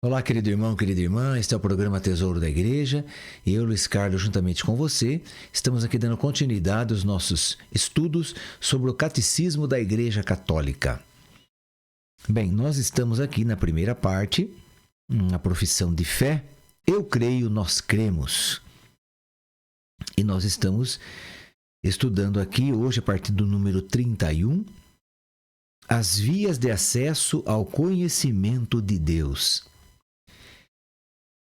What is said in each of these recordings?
Olá, querido irmão, querida irmã, este é o programa Tesouro da Igreja e eu, Luiz Carlos, juntamente com você, estamos aqui dando continuidade aos nossos estudos sobre o Catecismo da Igreja Católica. Bem, nós estamos aqui na primeira parte, a profissão de fé. Eu creio, nós cremos. E nós estamos estudando aqui hoje, a partir do número 31, as vias de acesso ao conhecimento de Deus.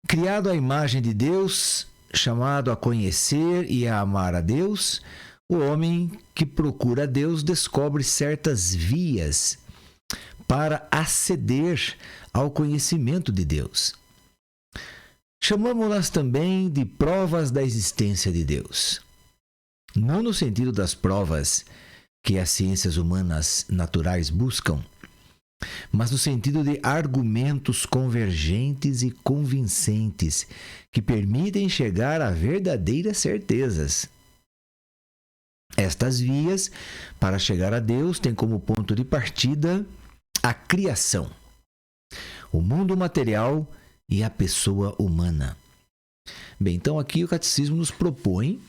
Criado à imagem de Deus, chamado a conhecer e a amar a Deus, o homem que procura a Deus descobre certas vias para aceder ao conhecimento de Deus. Chamamos-las também de provas da existência de Deus. Não no sentido das provas que as ciências humanas naturais buscam, mas no sentido de argumentos convergentes e convincentes que permitem chegar a verdadeiras certezas. Estas vias, para chegar a Deus, têm como ponto de partida a criação, o mundo material e a pessoa humana. Bem, então aqui o Catecismo nos propõe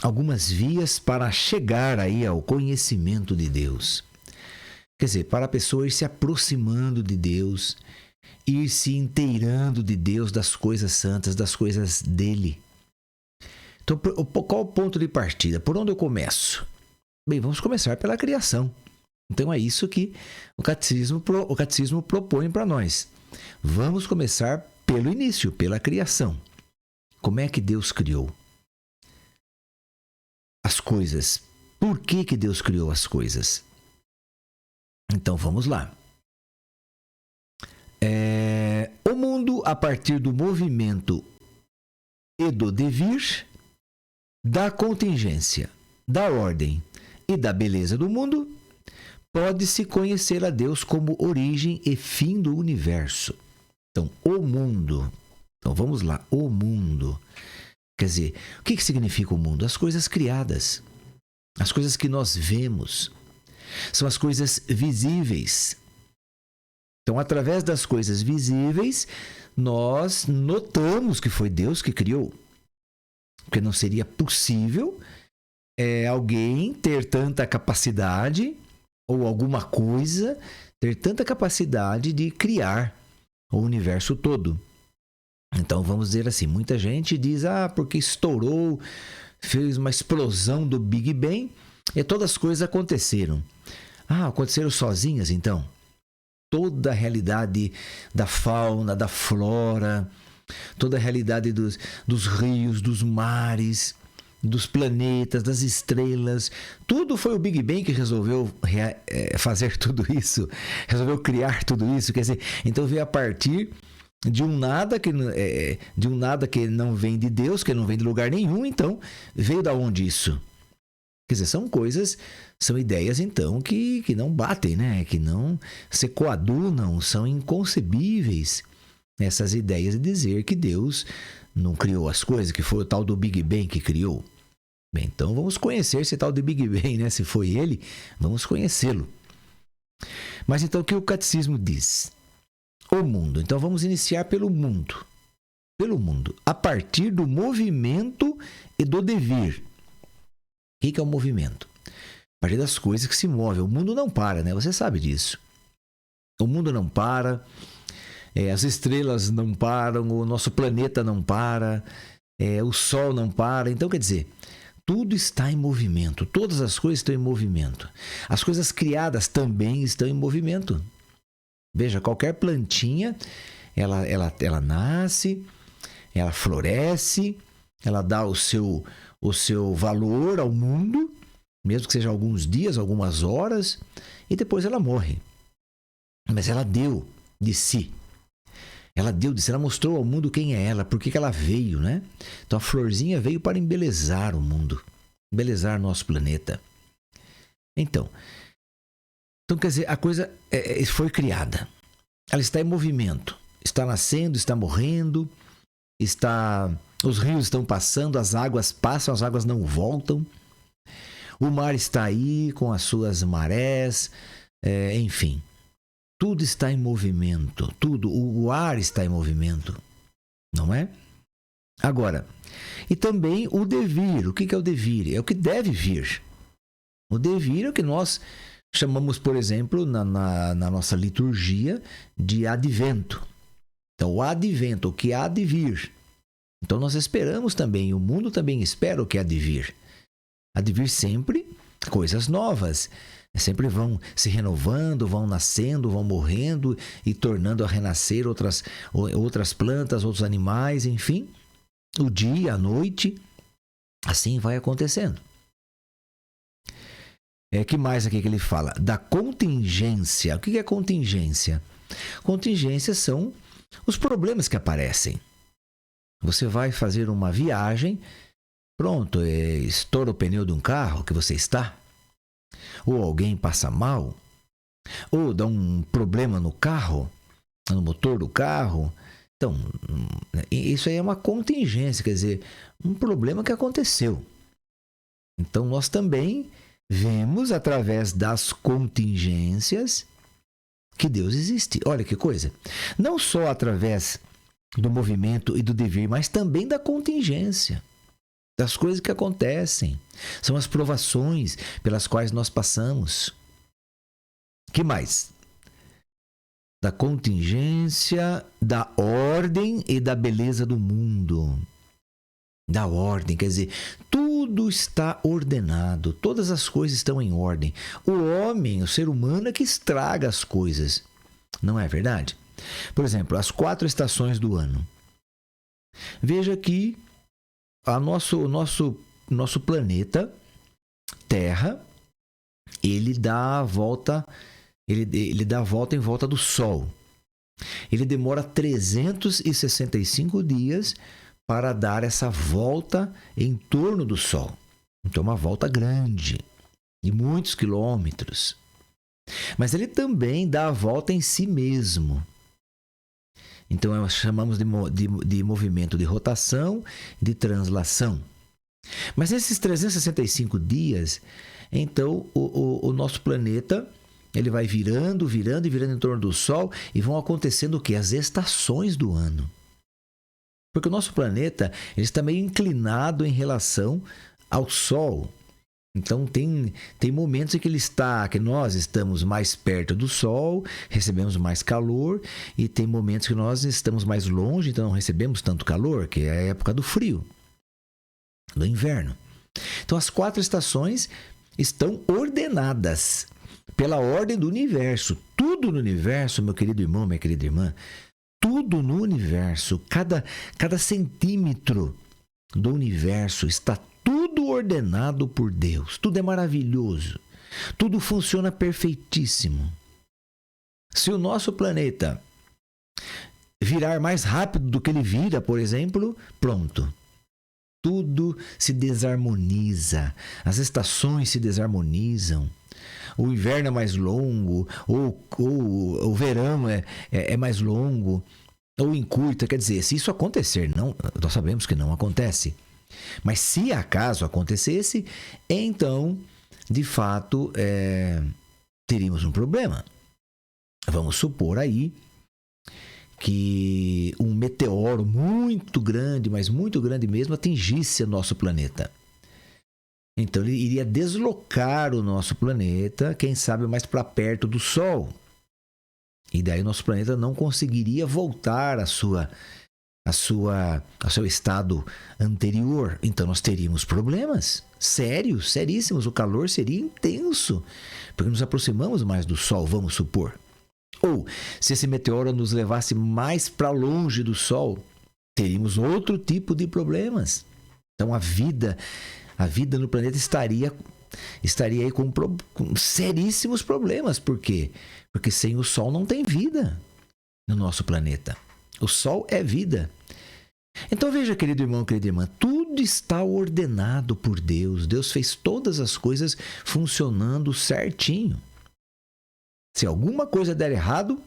algumas vias para chegar aí ao conhecimento de Deus. Quer dizer, para a pessoa ir se aproximando de Deus, ir se inteirando de Deus, das coisas santas, das coisas dele. Então, qual o ponto de partida? Por onde eu começo? Bem, vamos começar pela criação. Então, é isso que o catecismo propõe para nós. Vamos começar pelo início, pela criação. Como é que Deus criou as coisas? Por que Deus criou as coisas? Então, vamos lá. O mundo, a partir do movimento e do devir, da contingência, da ordem e da beleza do mundo, pode-se conhecer a Deus como origem e fim do universo. Então, o mundo. Então, vamos lá. O mundo. Quer dizer, o que significa o mundo? As coisas criadas. As coisas que nós vemos. São as coisas visíveis. Então, através das coisas visíveis, nós notamos que foi Deus que criou. Porque não seria possível alguém ter tanta capacidade, ou alguma coisa, ter tanta capacidade de criar o universo todo. Então, vamos dizer assim, muita gente diz, porque estourou, fez uma explosão do Big Bang, e todas as coisas aconteceram. Aconteceram sozinhas, então? Toda a realidade da fauna, da flora, toda a realidade dos rios, dos mares, dos planetas, das estrelas, tudo foi o Big Bang que resolveu fazer tudo isso, resolveu criar tudo isso. Quer dizer, então veio a partir de um nada que não vem de Deus, que não vem de lugar nenhum. Então, veio da onde isso? Quer dizer, são ideias, então, que não batem, né? Que não se coadunam, são inconcebíveis. Essas ideias de dizer que Deus não criou as coisas, que foi o tal do Big Bang que criou. Bem, então vamos conhecer esse tal do Big Bang, né? Se foi ele, vamos conhecê-lo. Mas então, o que o Catecismo diz? O mundo. Então, vamos iniciar pelo mundo. Pelo mundo. A partir do movimento e do devir. O que é o movimento? A partir das coisas que se movem. O mundo não para, né? Você sabe disso. O mundo não para, as estrelas não param, o nosso planeta não para, o sol não para. Então, quer dizer, tudo está em movimento. Todas as coisas estão em movimento. As coisas criadas também estão em movimento. Veja, qualquer plantinha, ela nasce, ela floresce, ela dá o seu valor ao mundo, mesmo que seja alguns dias, algumas horas, e depois ela morre. Mas ela deu de si. Ela mostrou ao mundo quem é ela, por que ela veio, né? Então a florzinha veio para embelezar o mundo, embelezar nosso planeta. Então quer dizer, a coisa foi criada. Ela está em movimento, está nascendo, está morrendo, os rios estão passando, as águas passam, as águas não voltam. O mar está aí com as suas marés, enfim. Tudo está em movimento, tudo, o ar está em movimento, não é? Agora, e também o devir. O que é o devir? É o que deve vir. O devir é o que nós chamamos, por exemplo, na nossa liturgia, de advento. Então, o advento, o que há de vir. Então, nós esperamos também, o mundo também espera o que há de vir. Há de vir sempre coisas novas. Sempre vão se renovando, vão nascendo, vão morrendo e tornando a renascer outras plantas, outros animais, enfim. O dia, a noite, assim vai acontecendo. Que mais aqui que ele fala? Da contingência. O que é contingência? Contingências são os problemas que aparecem. Você vai fazer uma viagem, pronto, estoura o pneu de um carro que você está, ou alguém passa mal, ou dá um problema no carro, no motor do carro. Então, isso aí é uma contingência, quer dizer, um problema que aconteceu. Então, nós também vemos através das contingências que Deus existe. Olha que coisa. Não só através do movimento e do devir, mas também da contingência, das coisas que acontecem. São as provações pelas quais nós passamos. Que mais? Da contingência, da ordem e da beleza do mundo. Da ordem, quer dizer, tudo está ordenado, todas as coisas estão em ordem. O homem, o ser humano é que estraga as coisas, não é verdade? Por exemplo, as 4 estações do ano. Veja que o nosso planeta Terra, ele dá a volta, ele dá a volta em volta do Sol. Ele demora 365 dias para dar essa volta em torno do Sol. Então, uma volta grande, de muitos quilômetros. Mas ele também dá a volta em si mesmo. Então, nós chamamos de movimento de rotação, de translação. Mas nesses 365 dias, então, o nosso planeta, ele vai virando em torno do Sol e vão acontecendo o quê? As estações do ano. Porque o nosso planeta ele está meio inclinado em relação ao Sol. Então, tem momentos em que nós estamos mais perto do Sol, recebemos mais calor, e tem momentos que nós estamos mais longe, então não recebemos tanto calor, que é a época do frio, do inverno. Então, as 4 estações estão ordenadas pela ordem do universo. Tudo no universo, meu querido irmão, minha querida irmã, tudo no universo, cada centímetro do universo está tudo ordenado por Deus. Tudo é maravilhoso. Tudo funciona perfeitíssimo. Se o nosso planeta virar mais rápido do que ele vira, por exemplo, pronto. Tudo se desarmoniza. As estações se desarmonizam. O inverno é mais longo, ou o verão é mais longo, ou encurta. Quer dizer, se isso acontecer, nós sabemos que não acontece. Mas se acaso acontecesse, então, de fato, teríamos um problema. Vamos supor aí que um meteoro muito grande, mas muito grande mesmo, atingisse o nosso planeta. Então, ele iria deslocar o nosso planeta, quem sabe mais para perto do Sol. E daí o nosso planeta não conseguiria voltar ao seu estado anterior. Então, nós teríamos problemas sérios, seríssimos. O calor seria intenso, porque nos aproximamos mais do Sol, vamos supor. Ou, se esse meteoro nos levasse mais para longe do Sol, teríamos outro tipo de problemas. Então, a vida no planeta estaria aí com seríssimos problemas. Por quê? Porque sem o Sol não tem vida no nosso planeta. O Sol é vida. Então veja, querido irmão, querida irmã, tudo está ordenado por Deus. Deus fez todas as coisas funcionando certinho. Se alguma coisa der errado,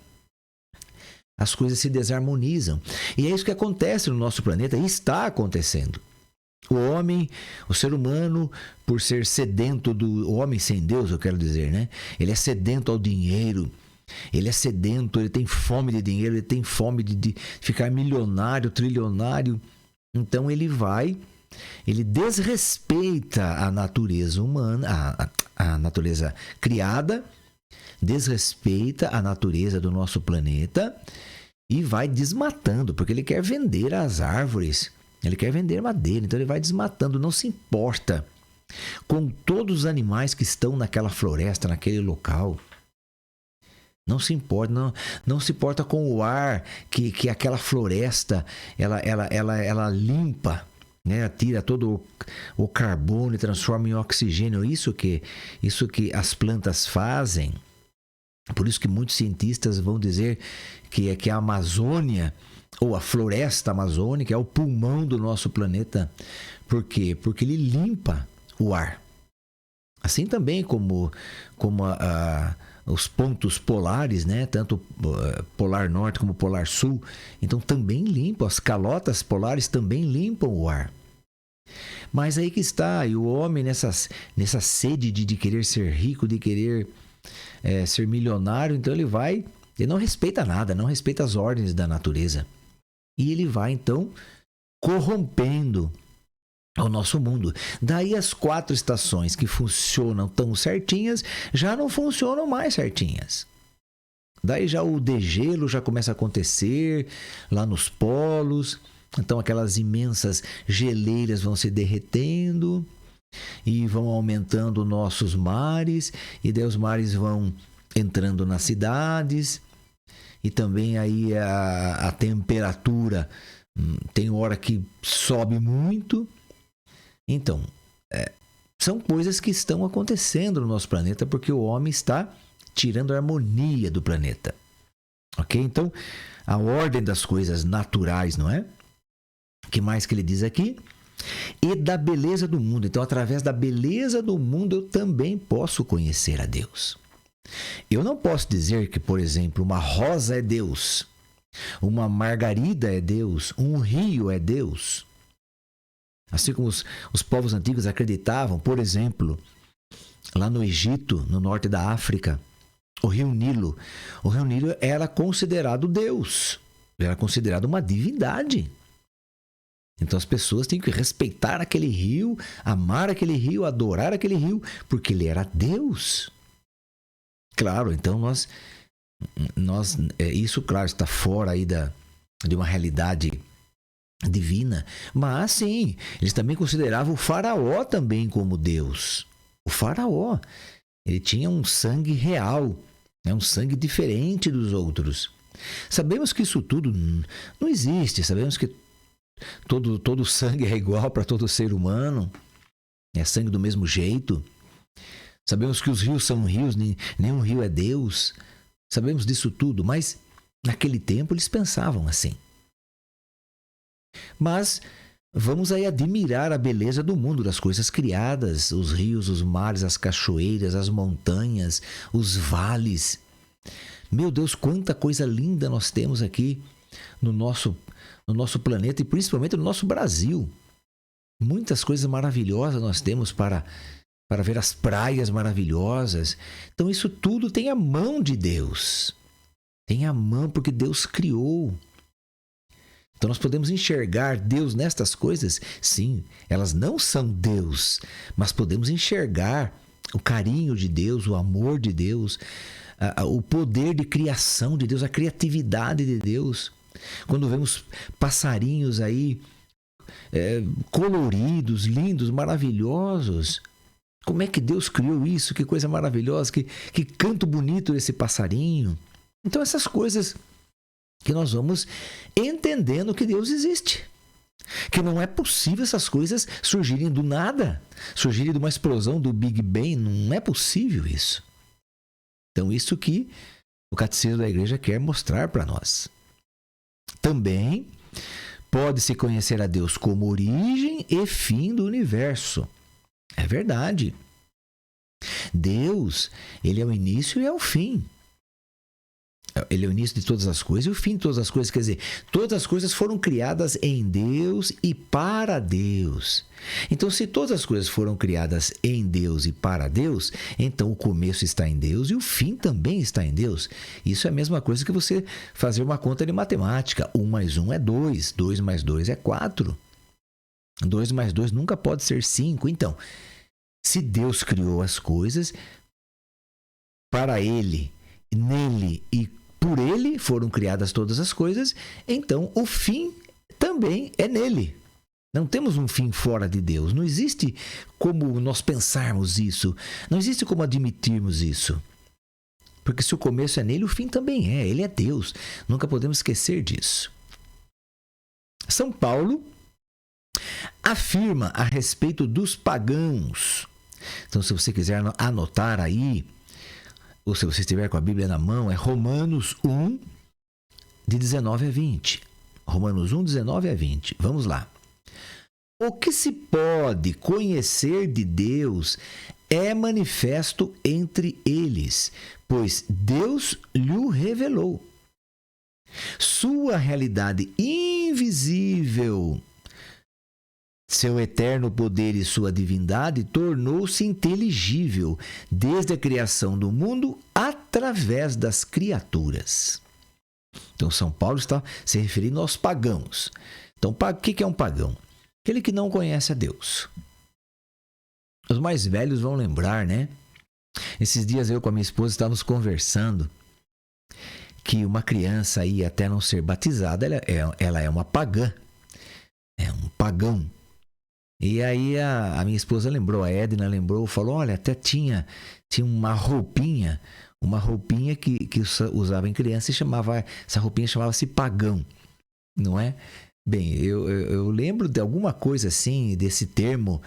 as coisas se desarmonizam. E é isso que acontece no nosso planeta e está acontecendo. O homem, o ser humano, por ser sedento o homem sem Deus, eu quero dizer, né? Ele é sedento ao dinheiro, Ele é sedento, ele tem fome de dinheiro, ele tem fome de ficar milionário, trilionário. Então ele desrespeita a natureza humana, a natureza criada, desrespeita a natureza do nosso planeta e vai desmatando, porque ele quer vender as árvores, ele quer vender madeira, então ele vai desmatando, não se importa com todos os animais que estão naquela floresta, naquele local. Não se importa, não se importa com o ar que aquela floresta ela limpa, né? Tira todo o carbono e transforma em oxigênio. Isso que as plantas fazem. Por isso que muitos cientistas vão dizer que a Amazônia, ou a floresta amazônica, é o pulmão do nosso planeta. Por quê? Porque ele limpa o ar. Assim também como os pontos polares, né? Tanto polar norte como polar sul, então também limpam, as calotas polares também limpam o ar. Mas aí que está, e o homem nessa sede de querer ser rico, de querer ser milionário, então ele não respeita nada, não respeita as ordens da natureza. E ele vai então corrompendo ao nosso mundo. Daí as 4 estações que funcionam tão certinhas já não funcionam mais certinhas. Daí já o degelo já começa a acontecer lá nos polos. Então aquelas imensas geleiras vão se derretendo e vão aumentando nossos mares, e daí os mares vão entrando nas cidades, e também aí a temperatura tem hora que sobe muito. Então, são coisas que estão acontecendo no nosso planeta porque o homem está tirando a harmonia do planeta. Ok? Então, a ordem das coisas naturais, não é? O que mais que ele diz aqui? E da beleza do mundo. Então, através da beleza do mundo, eu também posso conhecer a Deus. Eu não posso dizer que, por exemplo, uma rosa é Deus, uma margarida é Deus, um rio é Deus. Assim como os povos antigos acreditavam, por exemplo, lá no Egito, no norte da África, o rio Nilo era considerado Deus, era considerado uma divindade. Então as pessoas tinham que respeitar aquele rio, amar aquele rio, adorar aquele rio, porque ele era Deus. Claro, então isso, claro, está fora aí de uma realidade divina, mas sim, eles também consideravam o faraó também como Deus. O faraó, ele tinha um sangue real, um sangue diferente dos outros. Sabemos que isso tudo não existe, sabemos que todo sangue é igual para todo ser humano, é sangue do mesmo jeito. Sabemos que os rios são rios, nenhum rio é Deus. Sabemos disso tudo, mas naquele tempo eles pensavam assim. Mas vamos aí admirar a beleza do mundo, das coisas criadas, os rios, os mares, as cachoeiras, as montanhas, os vales. Meu Deus, quanta coisa linda nós temos aqui no nosso planeta e principalmente no nosso Brasil. Muitas coisas maravilhosas nós temos para ver as praias maravilhosas. Então isso tudo tem a mão de Deus. Tem a mão porque Deus criou. Então nós podemos enxergar Deus nestas coisas? Sim, elas não são Deus, mas podemos enxergar o carinho de Deus, o amor de Deus, o poder de criação de Deus, a criatividade de Deus. Quando vemos passarinhos aí coloridos, lindos, maravilhosos. Como é que Deus criou isso? Que coisa maravilhosa, que canto bonito esse passarinho. Então essas coisas que nós vamos entendendo que Deus existe. Que não é possível essas coisas surgirem do nada, surgirem de uma explosão do Big Bang. Não é possível isso. Então isso que o Catecismo da Igreja quer mostrar para nós. Também pode-se conhecer a Deus como origem e fim do universo. É verdade. Deus, ele é o início e é o fim. Ele é o início de todas as coisas e o fim de todas as coisas. Quer dizer, todas as coisas foram criadas em Deus e para Deus. Então, se todas as coisas foram criadas em Deus e para Deus, então o começo está em Deus e o fim também está em Deus. Isso é a mesma coisa que você fazer uma conta de matemática. 1 mais 1 é 2, 2 mais 2 é 4. 2 mais 2 nunca pode ser 5. Então, se Deus criou as coisas, para Ele, nele e por Ele foram criadas todas as coisas, então o fim também é nele. Não temos um fim fora de Deus. Não existe como nós pensarmos isso. Não existe como admitirmos isso. Porque se o começo é nele, o fim também é. Ele é Deus. Nunca podemos esquecer disso. São Paulo afirma a respeito dos pagãos. Então, se você quiser anotar aí, ou se você estiver com a Bíblia na mão, é Romanos 1, de 19 a 20. Romanos 1, 19 a 20. Vamos lá. O que se pode conhecer de Deus é manifesto entre eles, pois Deus lhe revelou. Sua realidade invisível, seu eterno poder e sua divindade tornou-se inteligível desde a criação do mundo através das criaturas. Então, São Paulo está se referindo aos pagãos. Então, o que é um pagão? Aquele que não conhece a Deus. Os mais velhos vão lembrar, né? Esses dias eu com a minha esposa estávamos conversando que uma criança aí, até não ser batizada, ela é uma pagã. É um pagão. E aí a minha esposa lembrou, a Edna lembrou, falou, olha, até tinha uma roupinha que usava em criança e essa roupinha chamava-se pagão, não é? Bem, eu lembro de alguma coisa assim, desse termo,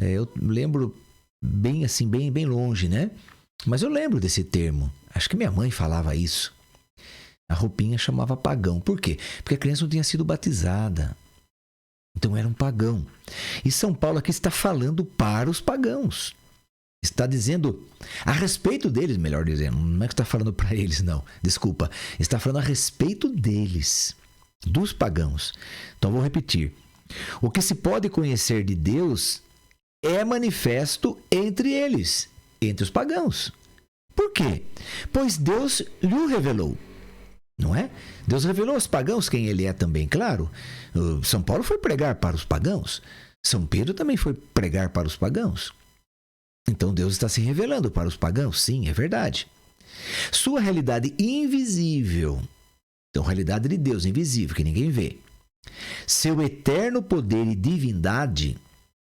eu lembro bem assim, bem longe, né? Mas eu lembro desse termo, acho que minha mãe falava isso. A roupinha chamava pagão. Por quê? Porque a criança não tinha sido batizada. Então era um pagão. E São Paulo aqui está falando para os pagãos. Está dizendo a respeito deles, melhor dizendo. Não é que está falando para eles, não. Desculpa. Está falando a respeito deles, dos pagãos. Então vou repetir. O que se pode conhecer de Deus é manifesto entre eles, entre os pagãos. Por quê? Pois Deus lhe revelou. Não é? Deus revelou aos pagãos quem ele é também, claro. São Paulo foi pregar para os pagãos. São Pedro também foi pregar para os pagãos. Então Deus está se revelando para os pagãos, sim, é verdade. Sua realidade invisível. Então, realidade de Deus invisível, que ninguém vê. Seu eterno poder e divindade,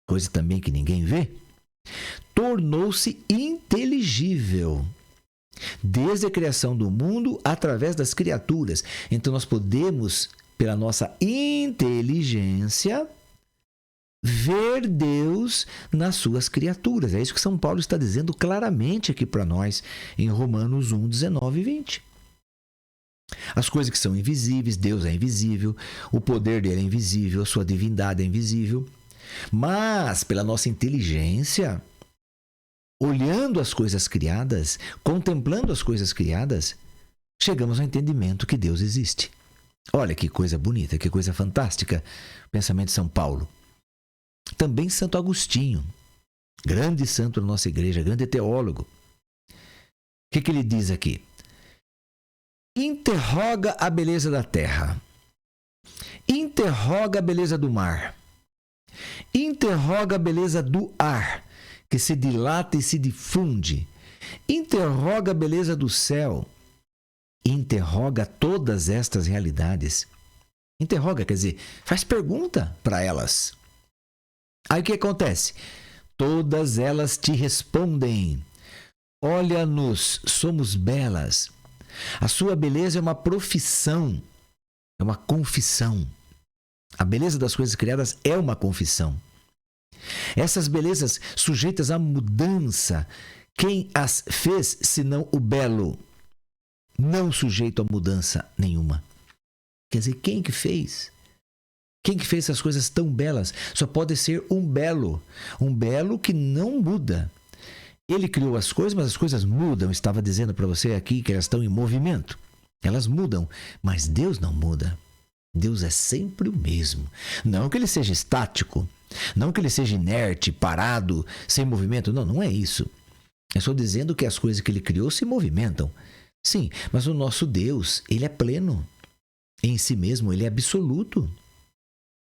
coisa também que ninguém vê, tornou-se inteligível desde a criação do mundo através das criaturas. Então nós podemos, pela nossa inteligência, ver Deus nas suas criaturas. É isso que São Paulo está dizendo claramente aqui para nós em Romanos 1, 19 e 20. As coisas que são invisíveis, Deus é invisível, o poder dele é invisível, a sua divindade é invisível. Mas, pela nossa inteligência, olhando as coisas criadas, contemplando as coisas criadas, chegamos ao entendimento que Deus existe. Olha que coisa bonita, que coisa fantástica. O pensamento de São Paulo. Também Santo Agostinho, grande santo da nossa igreja, grande teólogo. O que ele diz aqui? Interroga a beleza da terra. Interroga a beleza do mar. Interroga a beleza do ar, que se dilata e se difunde. Interroga a beleza do céu. Interroga todas estas realidades. Interroga, quer dizer, faz pergunta para elas. Aí o que acontece? Todas elas te respondem. Olha-nos, somos belas. A sua beleza é uma profissão, é uma confissão. A beleza das coisas criadas é uma confissão. Essas belezas sujeitas à mudança, quem as fez senão o belo? Não sujeito a mudança nenhuma. Quer dizer, quem que fez? Quem que fez essas coisas tão belas? Só pode ser um belo que não muda. Ele criou as coisas, mas as coisas mudam. Eu estava dizendo para você aqui que elas estão em movimento. Elas mudam, mas Deus não muda. Deus é sempre o mesmo. Não que ele seja estático, não que ele seja inerte, parado, sem movimento. Não, não é isso. Eu estou dizendo que as coisas que ele criou se movimentam. Sim, mas o nosso Deus, ele é pleno. Em si mesmo, ele é absoluto.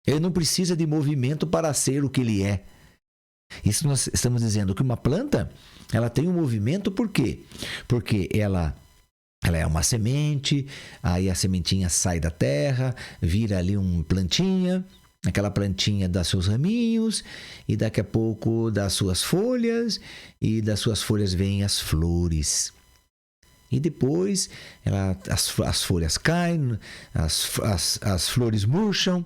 Ele não precisa de movimento para ser o que ele é. Isso nós estamos dizendo que uma planta, ela tem um movimento por quê? Porque ela é uma semente, aí a sementinha sai da terra, vira ali uma plantinha, aquela plantinha dá seus raminhos, e daqui a pouco dá suas folhas, e das suas folhas vêm as flores. E depois as folhas caem, as flores murcham,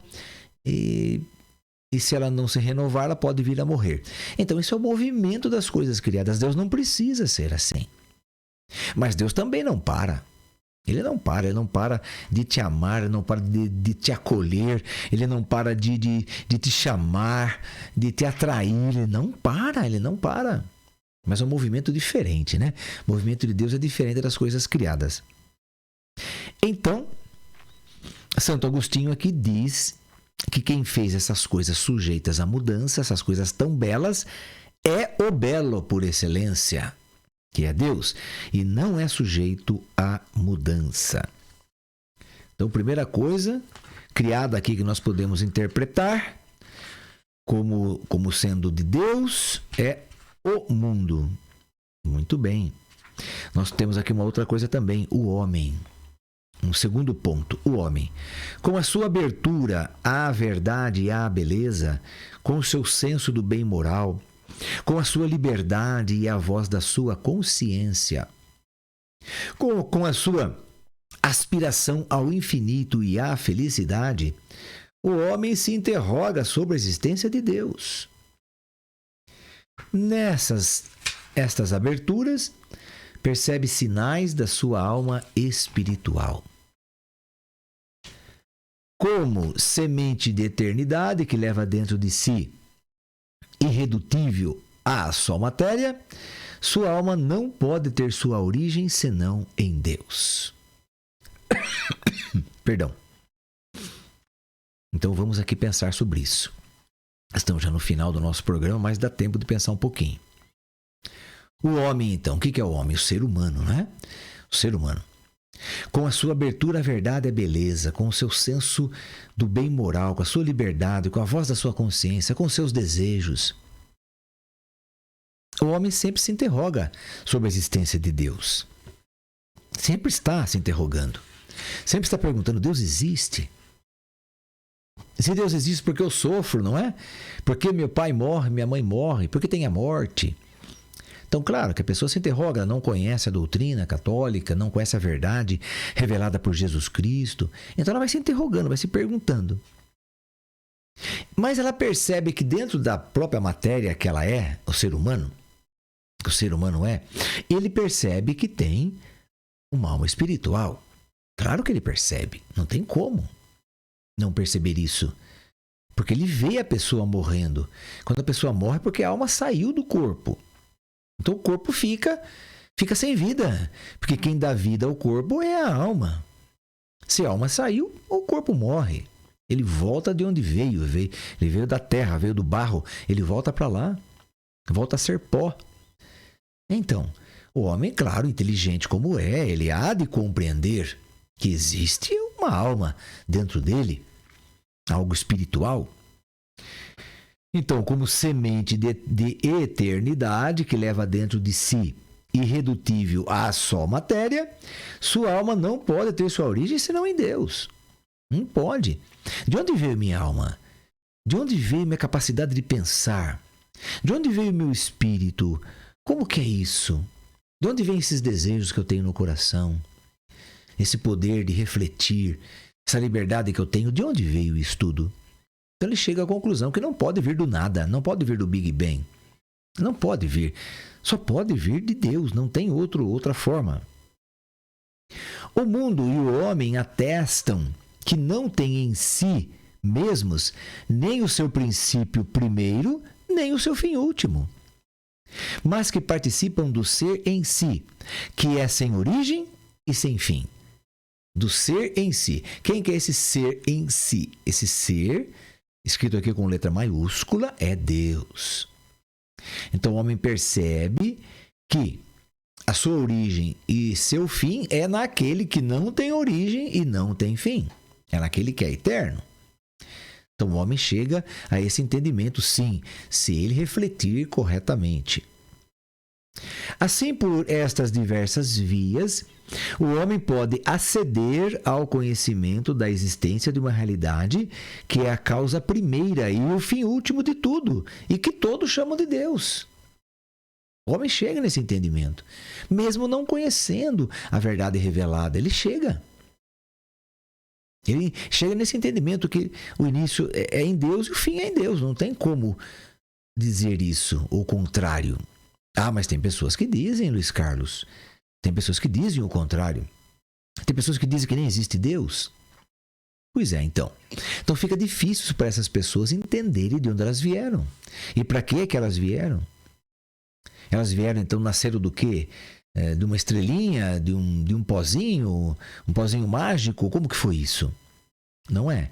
e se ela não se renovar, ela pode vir a morrer. Então, isso é o movimento das coisas criadas. Deus não precisa ser assim. Mas Deus também não para. Ele não para de te amar, ele não para de te acolher, ele não para de te chamar, de te atrair, ele não para. Mas é um movimento diferente, né? O movimento de Deus é diferente das coisas criadas. Então, Santo Agostinho aqui diz que quem fez essas coisas sujeitas à mudança, essas coisas tão belas, é o belo por excelência, que é Deus, e não é sujeito à mudança. Então, primeira coisa criada aqui que nós podemos interpretar como sendo de Deus é o mundo. Muito bem. Nós temos aqui uma outra coisa também, o homem. Um segundo ponto, o homem. Com a sua abertura à verdade e à beleza, com o seu senso do bem moral, com a sua liberdade e a voz da sua consciência, com a sua aspiração ao infinito e à felicidade, o homem se interroga sobre a existência de Deus. Estas aberturas, percebe sinais da sua alma espiritual. Como semente de eternidade que leva dentro de si, irredutível à só matéria, sua alma não pode ter sua origem senão em Deus. Perdão. Então vamos aqui pensar sobre isso. Estamos já no final do nosso programa, mas dá tempo de pensar um pouquinho. O homem, então, o que é o homem? O ser humano, né? O ser humano. Com a sua abertura à verdade e à beleza, com o seu senso do bem moral, com a sua liberdade, com a voz da sua consciência, com os seus desejos. O homem sempre se interroga sobre a existência de Deus. Sempre está se interrogando. Sempre está perguntando, Deus existe? Se Deus existe, por que eu sofro, não é? Por que meu pai morre, minha mãe morre? Por que tem a morte? Então, claro que a pessoa se interroga, não conhece a doutrina católica, não conhece a verdade revelada por Jesus Cristo. Então ela vai se interrogando, vai se perguntando. Mas ela percebe que dentro da própria matéria que ela é, o ser humano é, ele percebe que tem uma alma espiritual. Claro que ele percebe, não tem como não perceber isso. Porque ele vê a pessoa morrendo. Quando a pessoa morre é porque a alma saiu do corpo. Então o corpo fica sem vida. Porque quem dá vida ao corpo é a alma. Se a alma saiu, o corpo morre. Ele volta de onde veio. Ele veio da terra, veio do barro. Ele volta para lá. Volta a ser pó. Então, o homem, claro, inteligente como é, ele há de compreender que existe uma alma dentro dele. Algo espiritual. Então, como semente de eternidade que leva dentro de si, irredutível à só matéria, sua alma não pode ter sua origem senão em Deus. Não pode. De onde veio minha alma? De onde veio minha capacidade de pensar? De onde veio meu espírito? Como que é isso? De onde vêm esses desejos que eu tenho no coração? Esse poder de refletir, essa liberdade que eu tenho, de onde veio isso tudo? Então ele chega à conclusão que não pode vir do nada, não pode vir do Big Bang. Não pode vir. Só pode vir de Deus, não tem outra forma. O mundo e o homem atestam que não têm em si mesmos nem o seu princípio primeiro, nem o seu fim último, mas que participam do ser em si, que é sem origem e sem fim. Do ser em si. Quem que é esse ser em si? Esse ser, escrito aqui com letra maiúscula, é Deus. Então o homem percebe que a sua origem e seu fim é naquele que não tem origem e não tem fim. É naquele que é eterno. Então o homem chega a esse entendimento, sim, se ele refletir corretamente. Assim, por estas diversas vias, o homem pode aceder ao conhecimento da existência de uma realidade que é a causa primeira e o fim último de tudo, e que todos chamam de Deus. O homem chega nesse entendimento, mesmo não conhecendo a verdade revelada, ele chega. Ele chega nesse entendimento que o início é em Deus e o fim é em Deus. Não tem como dizer isso, ou o contrário. Ah, mas tem pessoas que dizem, Luiz Carlos. Tem pessoas que dizem o contrário. Tem pessoas que dizem que nem existe Deus. Pois é, então. Então fica difícil para essas pessoas entenderem de onde elas vieram. E para que elas vieram? Elas vieram, então, nasceram do quê? De uma estrelinha, de um pozinho mágico? Como que foi isso? Não é?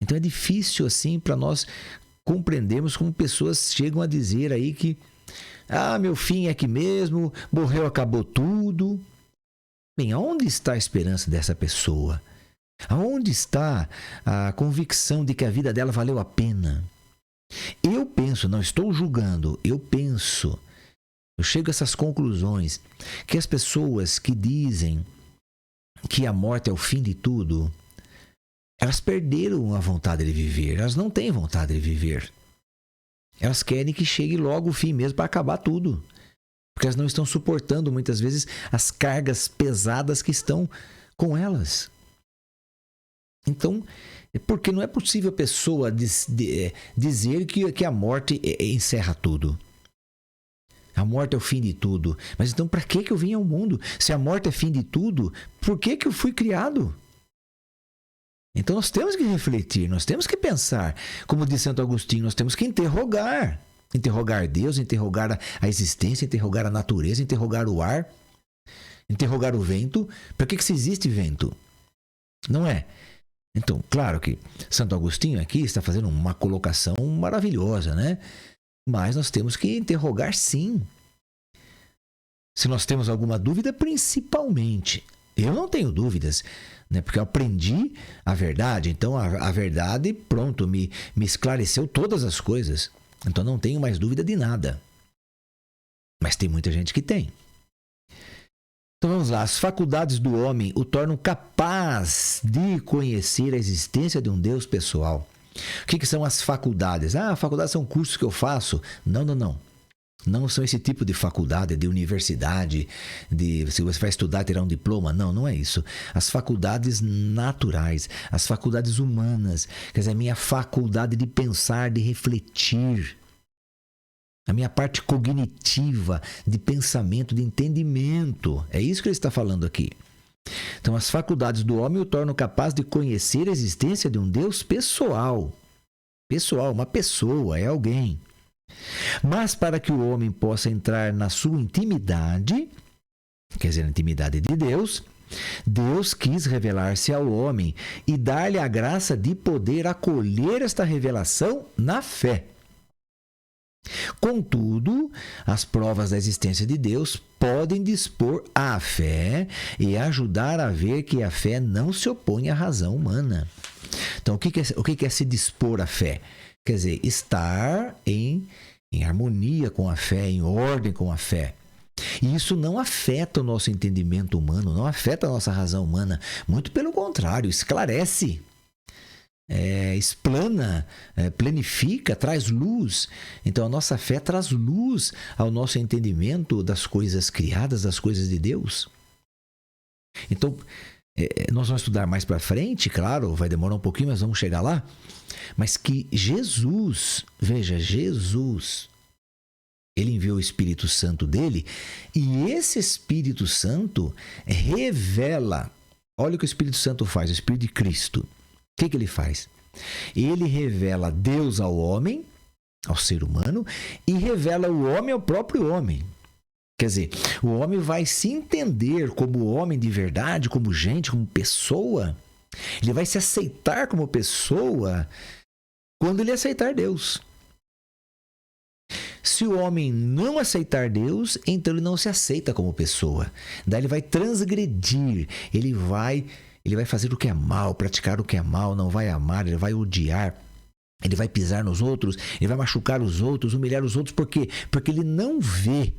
Então é difícil assim para nós compreendermos como pessoas chegam a dizer aí que meu fim é aqui mesmo, morreu, acabou tudo. Bem, aonde está a esperança dessa pessoa? Aonde está a convicção de que a vida dela valeu a pena? Eu penso, não estou julgando, eu chego a essas conclusões, que as pessoas que dizem que a morte é o fim de tudo, elas perderam a vontade de viver, elas não têm vontade de viver. Elas querem que chegue logo o fim mesmo para acabar tudo, porque elas não estão suportando muitas vezes as cargas pesadas que estão com elas. Então, porque não é possível a pessoa dizer que a morte encerra tudo. A morte é o fim de tudo. Mas então, para que eu vim ao mundo? Se a morte é fim de tudo, por que eu fui criado? Então, nós temos que refletir, nós temos que pensar. Como diz Santo Agostinho, nós temos que interrogar. Interrogar Deus, interrogar a existência, interrogar a natureza, interrogar o ar, interrogar o vento. Para que se existe vento? Não é? Então, claro que Santo Agostinho aqui está fazendo uma colocação maravilhosa, né? Mas nós temos que interrogar, sim. Se nós temos alguma dúvida, principalmente. Eu não tenho dúvidas, né? Porque eu aprendi a verdade. Então, a verdade, pronto, me esclareceu todas as coisas. Então, não tenho mais dúvida de nada. Mas tem muita gente que tem. Então, vamos lá. As faculdades do homem o tornam capaz de conhecer a existência de um Deus pessoal. O que são as faculdades? Faculdades são cursos que eu faço. Não. Não são esse tipo de faculdade, de universidade, se você vai estudar, terá um diploma. Não é isso. As faculdades naturais, as faculdades humanas, quer dizer, a minha faculdade de pensar, de refletir, a minha parte cognitiva, de pensamento, de entendimento. É isso que ele está falando aqui. Então, as faculdades do homem o tornam capaz de conhecer a existência de um Deus pessoal. Pessoal, uma pessoa, é alguém. Mas para que o homem possa entrar na sua intimidade, quer dizer, na intimidade de Deus, Deus quis revelar-se ao homem e dar-lhe a graça de poder acolher esta revelação na fé. Contudo, as provas da existência de Deus podem dispor à fé e ajudar a ver que a fé não se opõe à razão humana. Então, o que é se dispor à fé? Quer dizer, estar em harmonia com a fé, em ordem com a fé. E isso não afeta o nosso entendimento humano, não afeta a nossa razão humana. Muito pelo contrário, esclarece. Explana, planifica, traz luz. Então a nossa fé traz luz ao nosso entendimento das coisas criadas, das coisas de Deus. Então nós vamos estudar mais para frente, claro, vai demorar um pouquinho, mas vamos chegar lá. Mas que Jesus, veja, Jesus, ele enviou o Espírito Santo dele e esse Espírito Santo revela. Olha o que o Espírito Santo faz, o Espírito de Cristo. O que ele faz? Ele revela Deus ao homem, ao ser humano, e revela o homem ao próprio homem. Quer dizer, o homem vai se entender como homem de verdade, como gente, como pessoa. Ele vai se aceitar como pessoa quando ele aceitar Deus. Se o homem não aceitar Deus, então ele não se aceita como pessoa. Daí ele vai transgredir, ele vai fazer o que é mal, praticar o que é mal, não vai amar, ele vai odiar. Ele vai pisar nos outros, ele vai machucar os outros, humilhar os outros. Por quê? Porque ele não vê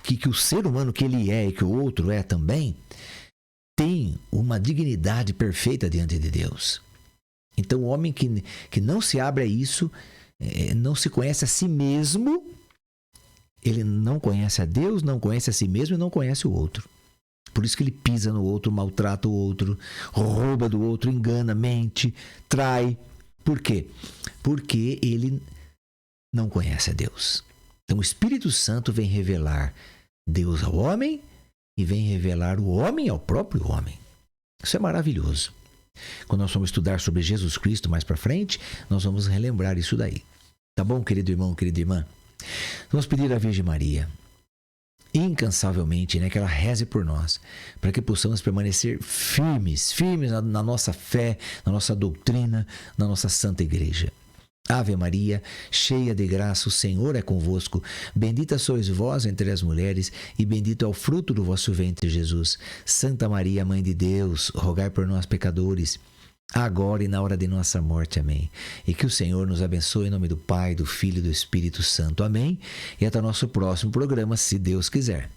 que o ser humano que ele é e que o outro é também tem uma dignidade perfeita diante de Deus. Então, o homem que não se abre a isso, não se conhece a si mesmo, ele não conhece a Deus, não conhece a si mesmo e não conhece o outro. Por isso que ele pisa no outro, maltrata o outro, rouba do outro, engana, mente, trai. Por quê? Porque ele não conhece a Deus. Então o Espírito Santo vem revelar Deus ao homem e vem revelar o homem ao próprio homem. Isso é maravilhoso. Quando nós vamos estudar sobre Jesus Cristo mais para frente, nós vamos relembrar isso daí. Tá bom, querido irmão, querida irmã? Vamos pedir à Virgem Maria, incansavelmente, que ela reze por nós, para que possamos permanecer firmes na nossa fé, na nossa doutrina, na nossa Santa Igreja. Ave Maria, cheia de graça, o Senhor é convosco. Bendita sois vós entre as mulheres, e bendito é o fruto do vosso ventre, Jesus. Santa Maria, Mãe de Deus, rogai por nós, pecadores, agora e na hora de nossa morte. Amém. E que o Senhor nos abençoe em nome do Pai, do Filho e do Espírito Santo. Amém. E até o nosso próximo programa, se Deus quiser.